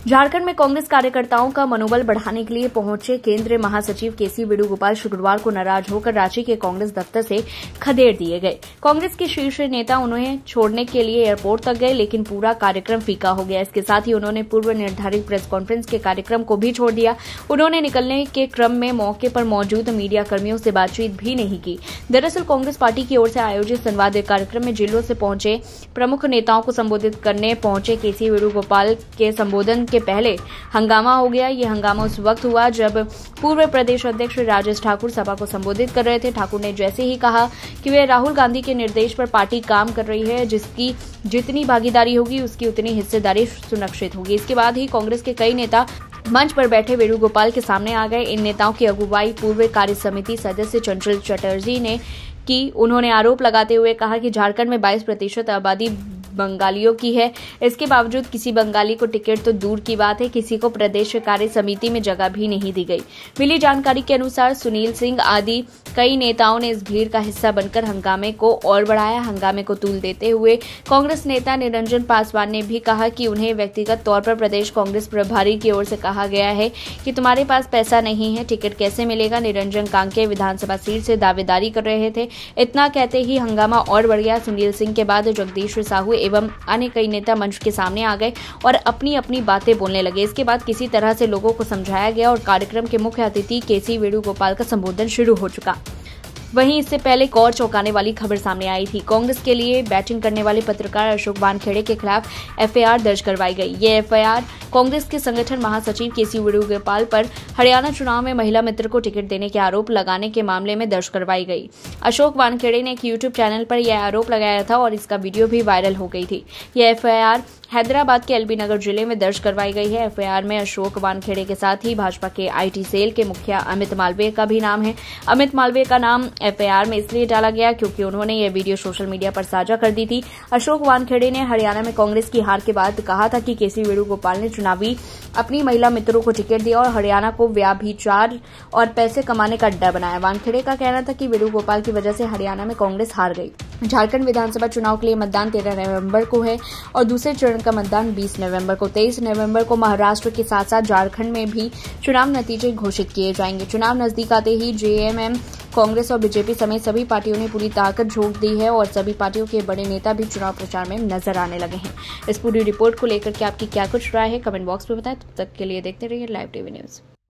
झारखंड में कांग्रेस कार्यकर्ताओं का मनोबल बढ़ाने के लिए पहुंचे केंद्रीय महासचिव केसी वेणुगोपाल शुक्रवार को नाराज होकर रांची के कांग्रेस दफ्तर से खदेड़ दिए गए। कांग्रेस के शीर्ष नेता उन्हें छोड़ने के लिए एयरपोर्ट तक गए, लेकिन पूरा कार्यक्रम फीका हो गया। इसके साथ ही उन्होंने पूर्व निर्धारित प्रेस कॉन्फ्रेंस के कार्यक्रम को भी छोड़ दिया। उन्होंने निकलने के क्रम में मौके पर मौजूद मीडिया कर्मियों से बातचीत भी नहीं की। दरअसल कांग्रेस पार्टी की ओर से आयोजित संवाद कार्यक्रम में जिलों से पहुंचे प्रमुख नेताओं को संबोधित करने पहुंचे केसी वेणुगोपाल के संबोधन के पहले हंगामा हो गया। यह हंगामा उस वक्त हुआ जब पूर्व प्रदेश अध्यक्ष राजेश ठाकुर सभा को संबोधित कर रहे थे। ठाकुर ने जैसे ही कहा कि वे राहुल गांधी के निर्देश पर पार्टी काम कर रही है, जिसकी जितनी भागीदारी होगी उसकी उतनी हिस्सेदारी सुनिश्चित होगी। इसके बाद ही कांग्रेस के कई नेता मंच पर बैठे वेणुगोपाल के सामने आ गए। इन नेताओं की अगुवाई पूर्व कार्य समिति सदस्य चंचल चटर्जी ने की। उन्होंने आरोप लगाते हुए कहा कि झारखंड में 22% आबादी बंगालियों की है। इसके बावजूद किसी बंगाली को टिकट तो दूर की बात है, किसी को प्रदेश कार्य समिति में जगह भी नहीं दी गई। मिली जानकारी के अनुसार सुनील सिंह आदि कई नेताओं ने इस भीड़ का हिस्सा बनकर हंगामे को और बढ़ाया। हंगामे को तूल देते हुए कांग्रेस नेता निरंजन पासवान ने भी कहा कि उन्हें व्यक्तिगत तौर पर प्रदेश कांग्रेस प्रभारी की ओर से कहा गया है कि तुम्हारे पास पैसा नहीं है, टिकट कैसे मिलेगा। निरंजन कांकेर विधानसभा सीट से दावेदारी कर रहे थे। इतना कहते ही हंगामा और बढ़ गया। सुनील सिंह के बाद जगदीश साहू एवं अन्य कई नेता मंच के सामने आ गए और अपनी अपनी बातें बोलने लगे। इसके बाद किसी तरह से लोगों को समझाया गया और कार्यक्रम के मुख्य अतिथि केसी वेणुगोपाल का संबोधन शुरू हो चुका। वहीं इससे पहले एक और चौंकाने वाली खबर सामने आई थी। कांग्रेस के लिए बैटिंग करने वाले पत्रकार अशोक वानखेड़े के खिलाफ एफआईआर दर्ज करवाई गई। ये एफआईआर कांग्रेस के संगठन महासचिव केसी वेणुगोपाल पर हरियाणा चुनाव में महिला मित्र को टिकट देने के आरोप लगाने के मामले में दर्ज करवाई गई। अशोक वानखेड़े ने एक यूट्यूब चैनल पर यह आरोप लगाया था और इसका वीडियो भी वायरल हो गई थी। यह एफआईआर हैदराबाद के एलबी नगर जिले में दर्ज करवाई गई है। एफआईआर में अशोक वानखेड़े के साथ ही भाजपा के आईटी सेल के मुखिया अमित मालवीय का भी नाम है। अमित मालवीय का नाम एफआईआर में इसलिए डाला गया क्योंकि उन्होंने यह वीडियो सोशल मीडिया पर साझा कर दी थी। अशोक वानखेड़े ने हरियाणा में कांग्रेस की हार के बाद कहा था कि केसी वेणुगोपाल ने चुनावी अपनी महिला मित्रों को टिकट दिया और हरियाणा को व्याभिचार और पैसे कमाने का अड्डा बनाया। वानखेड़े का कहना था कि वेणुगोपाल की वजह से हरियाणा में कांग्रेस हार गई। झारखंड विधानसभा चुनाव के लिए मतदान 13 नवंबर को है और दूसरे चरण का मतदान 20 नवंबर को। 23 नवंबर को महाराष्ट्र के साथ साथ झारखंड में भी चुनाव नतीजे घोषित किए जाएंगे। चुनाव नजदीक आते ही जेएमएम, कांग्रेस और बीजेपी समेत सभी पार्टियों ने पूरी ताकत झोंक दी है और सभी पार्टियों के बड़े नेता भी चुनाव प्रचार में नजर आने लगे हैं। इस पूरी रिपोर्ट को लेकर के आपकी क्या कुछ राय है, कमेंट बॉक्स में बताएं। तब तक के लिए देखते रहिए लाइव टीवी न्यूज।